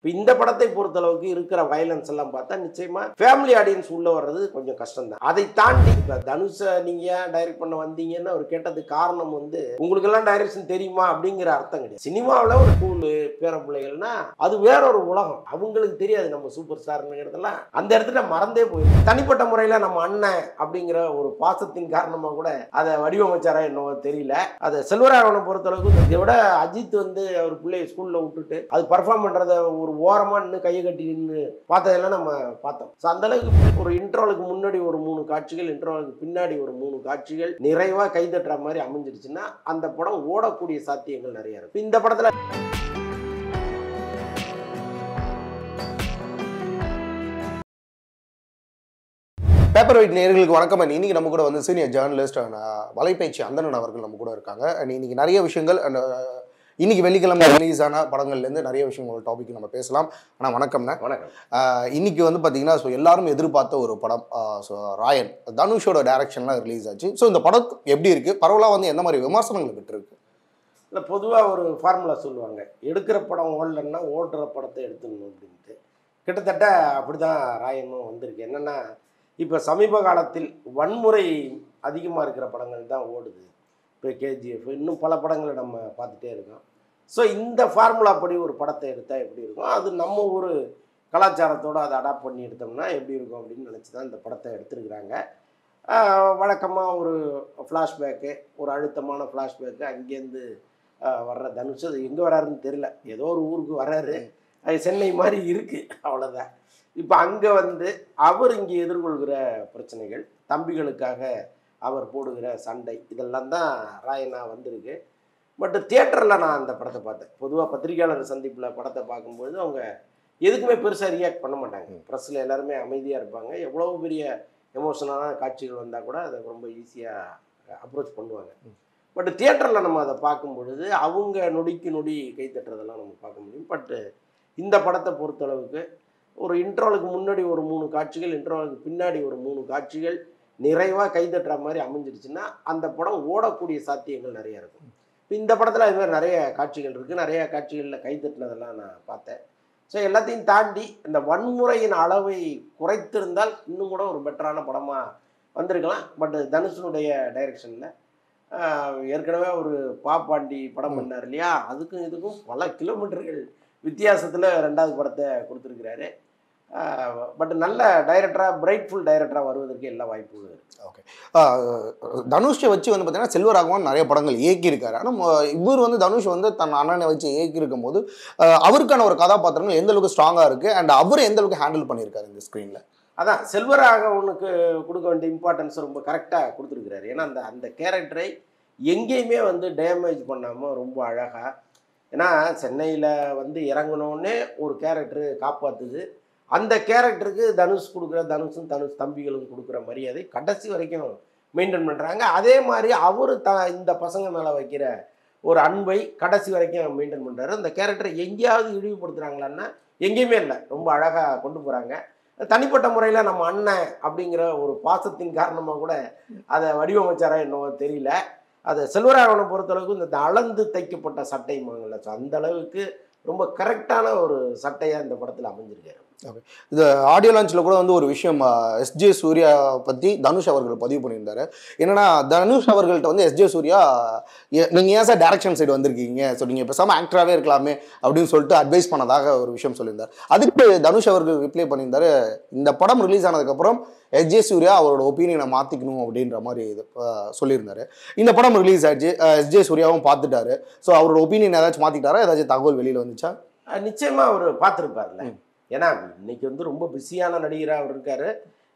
இப்போ இந்த படத்தை பொறுத்தளவுக்கு இருக்கிற வயலன்ஸ் எல்லாம் பார்த்தா நிச்சயமா ஃபேமிலி ஆடியன்ஸ் உள்ள வர்றது கொஞ்சம் கஷ்டம் தான். அதை தாண்டி இப்போ தனுஷை நீங்க ஏன் டைரக்ட் பண்ண வந்தீங்கன்னு அவர் கேட்டதுக்கு காரணம் வந்து உங்களுக்கு எல்லாம் டைரக்ஷன் தெரியுமா அப்படிங்கிற அர்த்தம் கிடையாது. சினிமாவில் ஒரு ஸ்கூலு பேர பிள்ளைகள்னா அது வேற ஒரு உலகம், அவங்களுக்கு தெரியாது நம்ம சூப்பர் ஸ்டார்ங்கிறதெல்லாம் அந்த இடத்துல மறந்தே போயிடும். தனிப்பட்ட முறையில் நம்ம அண்ணன் அப்படிங்கிற ஒரு பாசத்தின் காரணமாக கூட அதை வடிவமைச்சாரா என்னவோ தெரியல. அதை செல்வராகவனை பொறுத்தளவுக்கு இதை விட அஜித் வந்து அவர் பிள்ளைய ஸ்கூலில் விட்டுட்டு அது பர்ஃபார்ம் பண்ணுறத ஒரு ஓரமாக நின்று கையை கட்டி நின்று பார்த்ததெல்லாம் நம்ம பார்த்தோம். ஸோ அந்தளவுக்கு ஒரு இன்ட்ரோலுக்கு முன்னாடி ஒரு 3 காட்சிகள், இன்ட்ரோலுக்கு பின்னாடி ஒரு 3 காட்சிகள் நிறைவாக கைதட்டுற மாதிரி அமைஞ்சிருச்சுன்னா அந்த படம் ஓடக்கூடிய சாத்தியங்கள் நிறைய இருக்கு. இந்த படத்தில் பேப்பர் வெயிட் நேயர்களுக்கு வணக்கம். இன்னைக்கு நம்ம கூட வந்து சீனியர் ஜேர்னலிஸ்ட் வலைப்பயிற்சி அந்தணன் அவர்கள் நம்ம கூட இருக்காங்க. இன்னைக்கு நிறைய விஷயங்கள் இன்னைக்கு வெள்ளிக்கிழமை ரிலீஸ் ஆன படங்கள்லேருந்து நிறைய விஷயங்கள் டாபிக் நம்ம பேசலாம். ஆனால் வணக்கம்ண்ணா. வணக்கம். இன்னைக்கு வந்து பார்த்தீங்கன்னா எல்லாரும் எதிர்பார்த்த ஒரு படம் ராயன் தனுஷோட டைரக்ஷன்லாம் ரிலீஸ் ஆச்சு. ஸோ இந்த படம் எப்படி இருக்கு, பரவலாக வந்து எந்த மாதிரி விமர்சனங்கள் பெற்றிருக்கு? இல்லை, பொதுவாக ஒரு ஃபார்முலா சொல்லுவாங்க, எடுக்கிற படம் ஓடலன்னா ஓடுற படத்தை எடுத்துடணும் அப்படின்ட்டு. கிட்டத்தட்ட அப்படி தான் ராயனும் வந்திருக்கு. என்னென்னா இப்போ சமீப காலத்தில் வன்முறை அதிகமாக இருக்கிற படங்கள் தான் ஓடுது. இப்போ கேஜிஎஃப் இன்னும் பல படங்களை நம்ம பார்த்துட்டே இருக்கோம். ஸோ இந்த ஃபார்முலா படி ஒரு படத்தை எடுத்தால் எப்படி இருக்கும், அது நம்ம ஒரு கலாச்சாரத்தோடு அதை அடாப்ட் பண்ணி எடுத்தோம்னா எப்படி இருக்கும் அப்படின்னு நினச்சி தான் இந்த படத்தை எடுத்துருக்குறாங்க. வழக்கமாக ஒரு ஃப்ளாஷ்பேக்கு, ஒரு அழுத்தமான ஃப்ளாஷ்பேக்கு, அங்கேருந்து வர்ற தனுஷ் அது எங்கே வராருன்னு தெரியல, ஏதோ ஒரு ஊருக்கு வர்றாரு, அது சென்னை மாதிரி இருக்குது, அவ்வளோதான். இப்போ அங்கே வந்து அவர் இங்கே எதிர்கொள்கிற பிரச்சனைகள், தம்பிகளுக்காக அவர் போடுகிற சண்டை, இதெல்லாம் தான் ராயனா வந்திருக்கு. பட் தியேட்டரில் நான் அந்த படத்தை பார்த்தேன். பொதுவாக பத்திரிகையாளர் சந்திப்பில் படத்தை பார்க்கும்போது அவங்க எதுக்குமே பெருசாக ரியாக்ட் பண்ண மாட்டாங்க. ப்ரெஸ்ஸில் எல்லாருமே அமைதியாக இருப்பாங்க. எவ்வளோ பெரிய எமோஷனலான காட்சிகள் வந்தால் கூட அதை ரொம்ப ஈஸியாக அப்ரோச் பண்ணுவாங்க. பட் தியேட்டரில் நம்ம அதை பார்க்கும் பொழுது அவங்க நொடிக்கு நொடி கை தட்டுறதெல்லாம் நம்ம பார்க்க முடியும். பட்டு இந்த படத்தை பொறுத்தளவுக்கு ஒரு இன்ட்ரோலுக்கு முன்னாடி ஒரு 3 காட்சிகள், இன்ட்ரோலுக்கு பின்னாடி ஒரு 3 காட்சிகள் நிறைவாக கைதட்டுற மாதிரி அமைஞ்சிடுச்சுன்னா அந்த படம் ஓடக்கூடிய சாத்தியங்கள் நிறைய இருக்கும். இப்போ இந்த படத்தில் அதுமாதிரி நிறைய காட்சிகள் இருக்குது. நிறைய காட்சிகளில் கைதட்டினதெல்லாம் நான் பார்த்தேன். ஸோ எல்லாத்தையும் தாண்டி இந்த வன்முறையின் அளவை குறைத்திருந்தால் இன்னும் கூட ஒரு பெட்டரான படமாக வந்திருக்கலாம். பட் தனுஷனுடைய டைரக்ஷனில் ஏற்கனவே ஒரு பாப்பாண்டி படம் பண்ணார் இல்லையா, அதுக்கும் இதுக்கும் பல கிலோமீட்டர்கள் வித்தியாசத்தில் 2வது படத்தை கொடுத்துருக்கிறாரு. பட் நல்ல டைரக்டராக, பிரைட்ஃபுல் டைரக்டராக வருவதற்கு எல்லா வாய்ப்புகளும் இருக்குது. ஓகே, தனுஷை வச்சு வந்து பார்த்தீங்கன்னா செல்வராகவன் நிறைய படங்கள் இயக்கியிருக்காரு. ஆனால் இவர் வந்து தனுஷ் வந்து தன் அண்ணனை வச்சு இயக்கியிருக்கும் போது அவருக்கான ஒரு கதாபாத்திரங்கள் எந்த அளவுக்கு ஸ்ட்ராங்காக இருக்குது அண்ட் அவர் எந்த அளவுக்கு ஹேண்டில் பண்ணியிருக்காரு இந்த ஸ்க்ரீனில்? அதான் செல்வராகவனுக்கு கொடுக்க வேண்டிய இம்பார்ட்டன்ஸ் ரொம்ப கரெக்டாக கொடுத்துருக்கிறாரு. ஏன்னா அந்த கேரக்டரை எங்கேயுமே வந்து டேமேஜ் பண்ணாமல் ரொம்ப அழகாக, ஏன்னா சென்னையில் வந்து இறங்கினோடனே ஒரு கேரக்டரு காப்பாற்றுது. அந்த கேரக்டருக்கு தனுஷ் கொடுக்குற, தனுஷும் தனுஷ் தம்பிகளும் கொடுக்குற மரியாதை கடைசி வரைக்கும் மெயின்டைன் பண்ணுறாங்க. அதே மாதிரி அவர் இந்த பசங்க மேலே வைக்கிற ஒரு அன்பை கடைசி வரைக்கும் மெயின்டைன் பண்ணுறாரு. அந்த கேரக்டரை எங்கேயாவது இழிவுபடுத்துகிறாங்களான்னா எங்கேயுமே இல்லை, ரொம்ப அழகாக கொண்டு போகிறாங்க. தனிப்பட்ட முறையில் நம்ம அண்ணன் அப்படிங்கிற ஒரு பாசத்தின் காரணமாக கூட அதை வடிவமைச்சாரா என்னவோ தெரியல. அதை செல்வராகவனை பொறுத்தளவுக்கு இந்த அளந்து தைக்கப்பட்ட சட்டைமாங்கல்ல, ஸோ அந்த அளவுக்கு ரொம்ப கரெக்டான ஒரு சட்டையாக இந்த படத்தில் அமைஞ்சிருக்காரு. ஓகே, இந்த ஆடியோ லான்ச்சில் கூட வந்து ஒரு விஷயம் எஸ்ஜே சூர்யா பற்றி தனுஷ் அவர்கள் பதிவு பண்ணியிருந்தாரு. என்னன்னா தனுஷ் அவர்கள்ட்ட வந்து எஸ்ஜே சூர்யா நீங்கள் ஏன் சார் டைரக்ஷன் சைடு வந்திருக்கீங்க, ஸோ நீங்கள் பேசாமல் ஆக்டராகவே இருக்கலாமே அப்படின்னு சொல்லிட்டு அட்வைஸ் பண்ணதாக ஒரு விஷயம் சொல்லியிருந்தார். அதுக்கு தனுஷ் அவர்கள் ரிப்ளை பண்ணியிருந்தாரு, இந்த படம் ரிலீஸ் ஆனதுக்கப்புறம் எஸ்ஜே சூர்யா அவரோட ஒப்பீனியனை மாற்றிக்கணும் அப்படின்ற மாதிரி சொல்லியிருந்தாரு. இந்த படம் ரிலீஸ் ஆச்சு, எஸ்ஜே சூர்யாவும் பார்த்துட்டாரு. ஸோ அவரோட ஒப்பீனியன் ஏதாச்சும் மாற்றிட்டாரா, ஏதாச்சும் தகவல் வெளியில் வந்துச்சா? நிச்சயமாக அவர் பார்த்துருப்பார்ல. ஏன்னா இன்னைக்கு வந்து ரொம்ப பிஸியான நடிகராக அவர் இருக்கார்.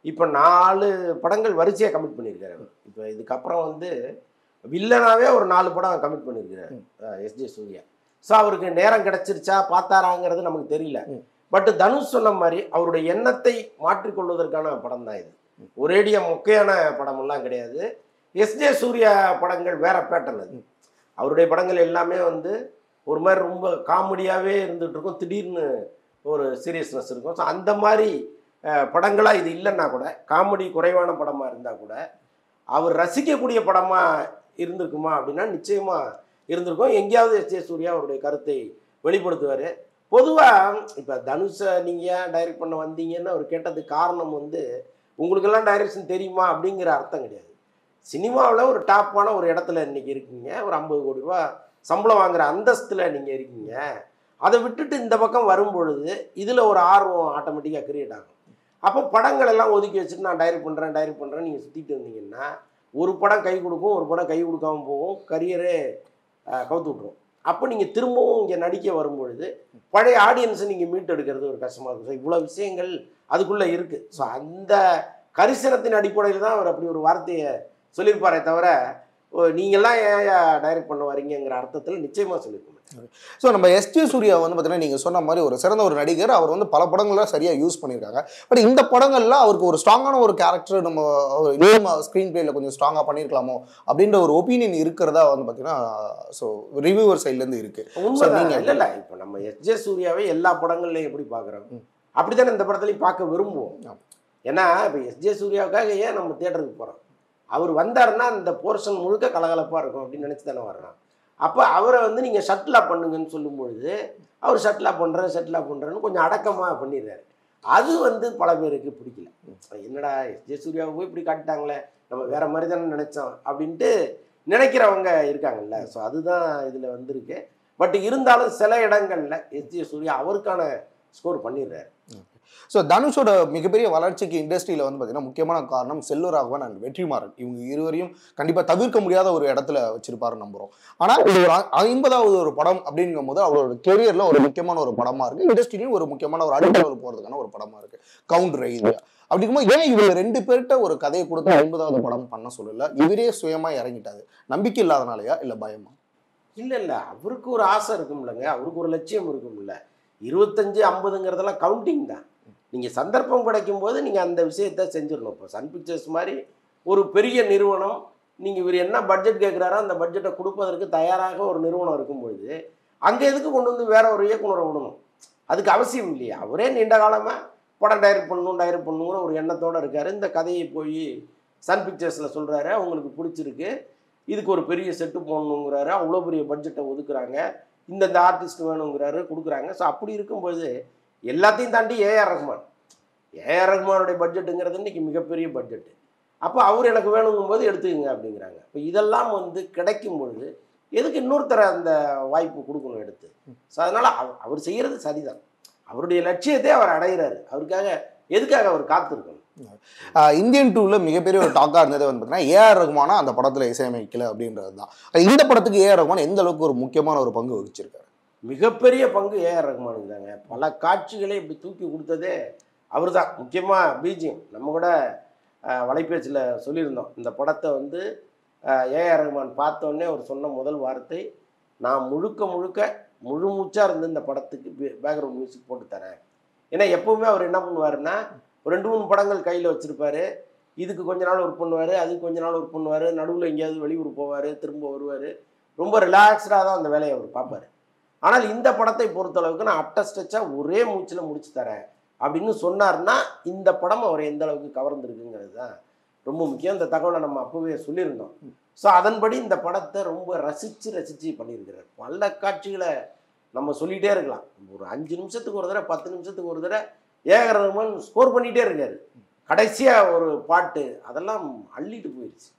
இப்போ 4 படங்கள் வரிசையாக கமிட் பண்ணியிருக்காரு. இப்போ இதுக்கப்புறம் வந்து வில்லனாவே ஒரு 4 படம் கமிட் பண்ணியிருக்கிறார் எஸ்ஜே சூர்யா. ஸோ அவருக்கு நேரம் கிடச்சிருச்சா பார்த்தாராங்கிறது நமக்கு தெரியல. பட் தனுஷ் சொன்ன மாதிரி அவருடைய எண்ணத்தை மாற்றிக்கொள்வதற்கான படம் தான் இது. ஒரேடியாக மொக்கையான படமெல்லாம் கிடையாது. எஸ்ஜே சூர்யா படங்கள் வேற பேட்டர்ன். அது அவருடைய படங்கள் எல்லாமே வந்து ஒரு மாதிரி ரொம்ப காமெடியாகவே இருந்துகிட்டு இருக்கும், திடீர்னு ஒரு சீரியஸ்னஸ் இருக்கும். ஸோ அந்த மாதிரி படங்களாக இது இல்லைன்னா கூட, காமெடி குறைவான படமாக இருந்தால் கூட அவர் ரசிக்கக்கூடிய படமாக இருந்திருக்குமா அப்படின்னா நிச்சயமாக இருந்திருக்கும். எங்கேயாவது எஸ்ஜே சூர்யா அவருடைய கருத்தை வெளிப்படுத்துவார். பொதுவாக இப்போ தனுஷை நீங்கள் டைரக்ட் பண்ண வந்தீங்கன்னு அவர் கேட்டதுக்கு காரணம் வந்து உங்களுக்கெல்லாம் டைரக்ஷன் தெரியுமா அப்படிங்கிற அர்த்தம் கிடையாது. சினிமாவில் ஒரு டாப்பான ஒரு இடத்துல இன்றைக்கி இருக்கீங்க, ஒரு 50 கோடி ரூபா சம்பளம் வாங்குகிற அந்தஸ்தில் நீங்கள் இருக்கீங்க. அதை விட்டுட்டு இந்த பக்கம் வரும்பொழுது இதில் ஒரு ஆர்வம் ஆட்டோமேட்டிக்காக கிரியேட் ஆகும். அப்போ படங்கள் எல்லாம் ஒதுக்கி வச்சுட்டு நான் டைரக்ட் பண்ணுறேன் நீங்கள் சுற்றிட்டு வந்தீங்கன்னா ஒரு படம் கை கொடுக்கும், ஒரு படம் கை கொடுக்காமல் போகும், கரியரே கவுத்து விட்ருவோம். அப்போ நீங்கள் திரும்பவும் இங்கே நடிக்க வரும்பொழுது பழைய ஆடியன்ஸை நீங்கள் மீட்டு எடுக்கிறது ஒரு கஷ்டமாக இருக்கும். ஸோ இவ்வளோ விஷயங்கள் அதுக்குள்ளே இருக்குது. ஸோ அந்த கரிசனத்தின் அடிப்படையில் தான் அவர் அப்படி ஒரு வார்த்தையை சொல்லியிருப்பாரே தவிர நீங்கள்லாம் ஏன் டைரக்ட் பண்ண வரீங்கிற அர்த்தத்தில் நிச்சயமாக சொல்லியிருக்கோம். ஸோ நம்ம எஸ்ஜே சூர்யா வந்து பார்த்தீங்கன்னா நீங்கள் சொன்ன மாதிரி ஒரு சிறந்த ஒரு நடிகர். அவர் வந்து பல படங்கள்லாம் சரியாக யூஸ் பண்ணியிருக்காங்க. பட் இந்த படங்கள்ல அவருக்கு ஒரு ஸ்ட்ராங்கான ஒரு கேரக்டர் நம்ம இன்னும் ஸ்க்ரீன் பிளேயில் கொஞ்சம் ஸ்ட்ராங்காக பண்ணியிருக்கலாமோ அப்படின்ற ஒரு ஒப்பீனியன் இருக்கிறதா வந்து பார்த்தீங்கன்னா ஸோ ரிவ்யூவர் சைட்லேருந்து இருக்குது. உண்மைதான். இல்லை இப்போ நம்ம எஸ்ஜே சூர்யாவை எல்லா படங்கள்லையும் எப்படி பார்க்குறோம் அப்படி தானே இந்த படத்துலையும் பார்க்க விரும்புவோம். ஏன்னா இப்போ எஸ்ஜே சூர்யாவுக்காக ஏன் நம்ம தியேட்டருக்கு போகிறோம்? அவர் வந்தாருன்னா அந்த போர்ஷன் முழுக்க கலகலப்பாக இருக்கும் அப்படின்னு நினச்சி தானே வர்றோம். அப்போ அவரை வந்து நீங்கள் ஷட்டிலாக பண்ணுங்கன்னு சொல்லும்பொழுது அவர் ஷட்டிலாக பண்ணுறேன்னு கொஞ்சம் அடக்கமாக பண்ணிடுறாரு. அது வந்து பல பேருக்கு பிடிக்கல. என்னடா எஸ்ஜே சூர்யாவை போய் இப்படி காட்டிட்டாங்களே, நம்ம வேற மாதிரி தானே நினச்சோம் அப்படின்ட்டு நினைக்கிறவங்க இருக்காங்கல்ல. ஸோ அதுதான் இதில் வந்திருக்கு. பட் இருந்தாலும் சில இடங்களில் எஸ்ஜே சூர்யா அவருக்கான ஸ்கோர் பண்ணிடுறாரு. ஸோ தனுஷோட மிகப்பெரிய வளர்ச்சிக்கு இண்டஸ்ட்ரியில் வந்து பார்த்தீங்கன்னா முக்கியமான காரணம் செல்வராகவன் அண்ட் வெற்றிமாறன். இவங்க இருவரையும் கண்டிப்பாக தவிர்க்க முடியாத ஒரு இடத்துல வச்சிருப்பாருன்னு நம்புகிறோம். ஆனால் இது ஒரு 50வது ஒரு படம் அப்படிங்கும் போது அவரோட கெரியரில் ஒரு முக்கியமான ஒரு படமாக இருக்குது. இண்டஸ்ட்ரியிலையும் ஒரு முக்கியமான ஒரு அடுத்த லெவல் போகிறதுக்கான ஒரு படமாக இருக்குது கவுண்டர் இது. அப்படிங்கும்போது ஏன் இவர் 2 பேர்கிட்ட ஒரு கதையை கொடுத்து 50வது படம் பண்ண சொல்லல? இவரே சுயமாக இறங்கிட்டாரு. நம்பிக்கை இல்லாதனாலயா இல்லை பயமா? இல்லை அவருக்கு ஒரு ஆசை இருக்கும்லங்க, அவருக்கு ஒரு லட்சியம் இருக்கும்ல. 25 50ங்கிறதெல்லாம் கவுண்டிங் தான். நீங்கள் சந்தர்ப்பம் கிடைக்கும் போது நீங்கள் அந்த விஷயத்தை செஞ்சிடணும். இப்போ சன் பிக்சர்ஸ் மாதிரி ஒரு பெரிய நிறுவனம், நீங்கள் இவர் என்ன பட்ஜெட் கேட்குறாரோ அந்த பட்ஜெட்டை கொடுப்பதற்கு தயாராக ஒரு நிறுவனம் இருக்கும்பொழுது அங்கே எதுக்கு கொண்டு வந்து வேற ஒரு இயக்குனரை விடணும்? அதுக்கு அவசியம் இல்லையா? அவரே நீண்ட காலமாக படம் டைரக்ட் பண்ணணுங்கிற ஒரு எண்ணத்தோடு இருக்கார். இந்த கதையை போய் சன் பிக்சர்ஸில் சொல்கிறாரு, அவங்களுக்கு பிடிச்சிருக்கு, இதுக்கு ஒரு பெரிய செட்டு போடணுங்கிறாரு, அவ்வளோ பெரிய பட்ஜெட்டை ஒதுக்குறாங்க, இந்த ஆர்டிஸ்ட் வேணுங்கிறாரு, கொடுக்குறாங்க. ஸோ அப்படி இருக்கும்போது எல்லாத்தையும் தாண்டி ஏஆர் ரஹ்மானுடைய பட்ஜெட்டுங்கிறது இன்றைக்கி மிகப்பெரிய பட்ஜெட்டு. அப்போ அவர் எனக்கு வேணுங்கும்போது எடுத்துக்கங்க அப்படிங்கிறாங்க. இப்போ இதெல்லாம் வந்து கிடைக்கும் பொழுது எதுக்கு இன்னொருத்தர அந்த வாய்ப்பு கொடுக்கணும் எடுத்து? ஸோ அதனால் அவர் செய்கிறது சரிதான். அவருடைய லட்சியத்தை அவர் அடைகிறாரு. அவருக்காக எதுக்காக அவர் காத்திருக்கணும்? இந்தியன் 2ல மிகப்பெரிய ஒரு டாக்காக இருந்தது வந்து பார்த்தீங்கன்னா ஏஆர் ரஹ்மானா அந்த படத்தில் இசையமைக்கல அப்படின்றது தான். இந்த படத்துக்கு ஏஆர் ரஹ்மான் எந்த அளவுக்கு ஒரு முக்கியமான ஒரு பங்கு வகிச்சிருக்காரு? மிகப்பெரிய பங்கு ஏஆர் ரஹ்மானுக்கு தாங்க. பல காட்சிகளை இப்படி தூக்கி கொடுத்ததே அவர் தான். முக்கியமாக பிஜிஎம். நம்ம கூட வலைபேச்சில் சொல்லியிருந்தோம், இந்த படத்தை வந்து ஏஆர் ரஹ்மான் பார்த்தோன்னே அவர் சொன்ன முதல் வார்த்தை, நான் முழு மூச்சாக இருந்து இந்த படத்துக்கு பேக்ரவுண்ட் மியூசிக் போட்டு தரேன். ஏன்னா எப்போவுமே அவர் என்ன பண்ணுவாருன்னா, ஒரு 2-3 படங்கள் கையில் வச்சுருப்பார். இதுக்கு கொஞ்ச நாள் ஒர்க் பண்ணுவார், அதுக்கு கொஞ்ச நாள் ஒர்க் பண்ணுவார், நடுவில் எங்கேயாவது வெளியூர் போவார், திரும்ப வருவார். ரொம்ப ரிலாக்ஸ்டாக தான் அந்த வேலையை அவர் பார்ப்பார். ஆனால் இந்த படத்தை பொறுத்தளவுக்கு நான் அட்டஸ்டச்சாக ஒரே மூச்சில் முடிச்சு தரேன் அப்படின்னு சொன்னார்னா இந்த படம் அவர் எந்த அளவுக்கு கவர்ந்துருக்குங்கிறது தான் ரொம்ப முக்கியம். இந்த தகவலை நம்ம அப்போவே சொல்லியிருந்தோம். ஸோ அதன்படி இந்த படத்தை ரொம்ப ரசித்து பண்ணியிருக்கிறார். பல காட்சிகளை நம்ம சொல்லிகிட்டே இருக்கலாம். ஒரு 5 நிமிஷத்துக்கு ஒரு தடவை 10 நிமிஷத்துக்கு ஒரு தடவை ஏஆர் ரஹ்மான் ஸ்கோர் பண்ணிகிட்டே இருக்காரு. கடைசியாக ஒரு பாட்டு அதெல்லாம் அள்ளிட்டு போயிடுச்சு.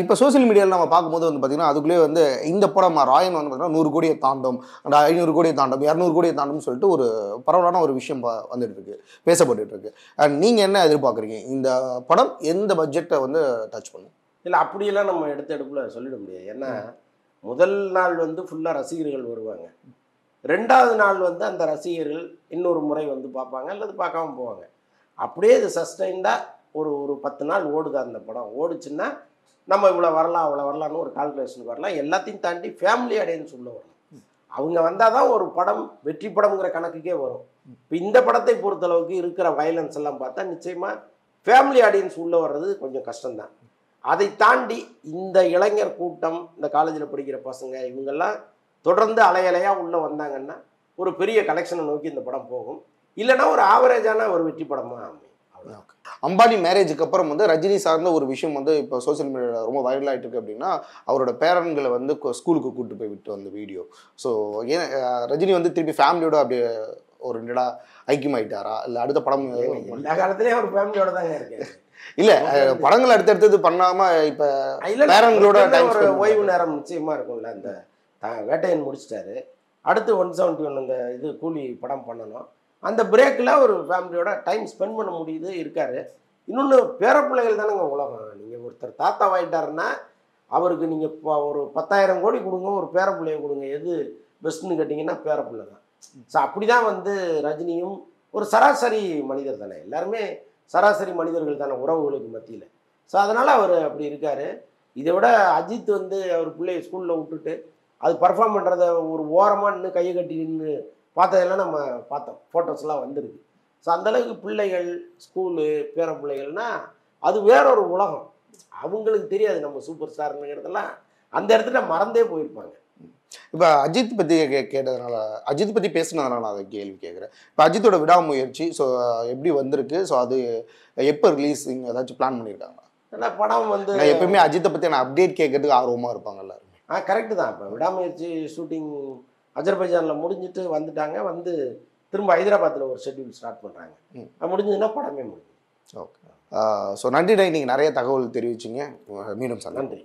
இப்போ சோசியல் மீடியாவில் நம்ம பார்க்கும்போது வந்து பார்த்தீங்கன்னா அதுக்குள்ளே வந்து இந்த படம் ராயன் வந்து பார்த்தீங்கன்னா 100 கோடியை தாண்டும், 500 கோடியை தாண்டும், 200 கோடியை தாண்டும்னு சொல்லிட்டு ஒரு பரவலான ஒரு விஷயம் வந்துட்டு இருக்கு, பேசப்பட்டு இருக்கு. நீங்கள் என்ன எதிர்பார்க்குறீங்க? இந்த படம் எந்த பட்ஜெட்டை வந்து டச் பண்ணும்? இல்லை அப்படியெல்லாம் நம்ம எடுப்பில் சொல்லிட முடியாது. ஏன்னா முதல் நாள் வந்து ஃபுல்லாக ரசிகர்கள் வருவாங்க, 2வது நாள் வந்து அந்த ரசிகர்கள் இன்னொரு முறை வந்து பார்ப்பாங்க அல்லது பார்க்காம போவாங்க. அப்படியே இது சஸ்டைண்டாக ஒரு 10 நாள் ஓடுது. அந்த படம் ஓடுச்சுன்னா நம்ம இவ்வளோ வரலாம் அவ்வளோ வரலான்னு ஒரு கால்குலேஷனுக்கு வரலாம். எல்லாத்தையும் தாண்டி ஃபேமிலி ஆடியன்ஸ் உள்ளே வரணும். அவங்க வந்தால் தான் ஒரு படம் வெற்றி படம்ங்கிற கணக்குக்கே வரும். இப்போ இந்த படத்தை பொறுத்தளவுக்கு இருக்கிற வயலன்ஸ் எல்லாம் பார்த்தா நிச்சயமாக ஃபேமிலி ஆடியன்ஸ் உள்ளே வர்றது கொஞ்சம் கஷ்டம்தான். அதை தாண்டி இந்த இளைஞர் கூட்டம், இந்த காலேஜில் படிக்கிற பசங்க, இவங்கெல்லாம் தொடர்ந்து அலையலையாக உள்ளே வந்தாங்கன்னா ஒரு பெரிய கலெக்ஷனை நோக்கி இந்த படம் போகும். இல்லைன்னா ஒரு ஆவரேஜான ஒரு வெற்றி படமாக அமையும். அம்பானி மேரேஜுக்கு அப்புறம் வந்து ரஜினி சார்ந்த ஒரு விஷயம் வந்து இப்போ சோசியல் மீடியாவில் ரொம்ப வைரல் ஆகிட்டு இருக்கு அப்படின்னா, அவரோட பேரன்களை வந்து ஸ்கூலுக்கு கூப்பிட்டு போய் விட்டு வந்த வீடியோ. ஸோ ஏன் ரஜினி வந்து திருப்பி ஃபேமிலியோட அப்படியே ஒரு நிடா ஐக்கியமாயிட்டாரா, இல்லை அடுத்த படம் எல்லா காலத்துலேயும் ஒரு ஃபேமிலியோட தாங்க இருக்கேன். இல்லை படங்கள் அடுத்தடுத்தது பண்ணாமல் இப்போ பேரன்களோட ஒரு ஓய்வு நேரம் நிச்சயமாக இருக்கும்ல. அந்த வேட்டையன் முடிச்சிட்டாரு, அடுத்து 171 அந்த இது கூலி படம் பண்ணணும். அந்த பிரேக்கில் ஒரு ஃபேமிலியோட டைம் ஸ்பெண்ட் பண்ண முடியுது, இருக்காரு. இன்னொன்று பேரப்பிள்ளைகள் தானேங்க உலகம். நீங்கள் ஒருத்தர் தாத்தாவாயிட்டாருன்னா அவருக்கு நீங்கள் இப்போ ஒரு 10,000 கோடி கொடுங்க, ஒரு பேரப்பிள்ளையை கொடுங்க, எது பெஸ்ட்டுன்னு கேட்டிங்கன்னா பேரப்பிள்ளை தான். ஸோ அப்படி தான் வந்து ரஜினியும் ஒரு சராசரி மனிதர் தானே, எல்லாருமே சராசரி மனிதர்கள் தானே உறவுகளுக்கு மத்தியில். ஸோ அதனால் அவர் அப்படி இருக்கார். இதை விட அஜித் வந்து அவர் பிள்ளையை ஸ்கூலில் விட்டுட்டு அது பர்ஃபார்ம் பண்ணுறத ஒரு ஓரமாக நின்று கையை கட்டி நின்று பார்த்ததெல்லாம் நம்ம பார்த்தோம், ஃபோட்டோஸ்லாம் வந்துருக்கு. ஸோ அந்தளவுக்கு பிள்ளைகள் ஸ்கூலு பேர பிள்ளைகள்னால் அது வேறொரு உலகம். அவங்களுக்கு தெரியாது நம்ம சூப்பர் ஸ்டார்னுங்கிறதெல்லாம் அந்த இடத்துல மறந்தே போயிருப்பாங்க. இப்போ அஜித் பற்றி கேட்டதுனால, அஜித் பற்றி பேசுனதுனால நான் அதை கேள்வி கேட்குறேன். இப்போ அஜித்தோட விடாமுயற்சி ஸோ எப்படி வந்திருக்கு, ஸோ அது எப்போ ரிலீஸிங் ஏதாச்சும் பிளான் பண்ணியிருக்காங்களா? ஏன்னா படம் வந்து எப்பயுமே அஜித்தை பற்றி நான் அப்டேட் கேட்கறதுக்கு ஆர்வமாக இருப்பாங்க எல்லாருமே. கரெக்டு தான். இப்போ விடாமுயற்சி ஷூட்டிங் அஜர்பைஜானில் முடிஞ்சிட்டு வந்துட்டாங்க, வந்து திரும்ப ஹைதராபாத்தில் ஒரு ஷெட்யூல் ஸ்டார்ட் பண்ணுறாங்க. முடிஞ்சதுன்னா படமே முடியும். ஓகே. ஸோ நன்றி, நீங்கள் நிறைய தகவல் தெரிவிச்சிங்க. மீண்டும் சார் நன்றி.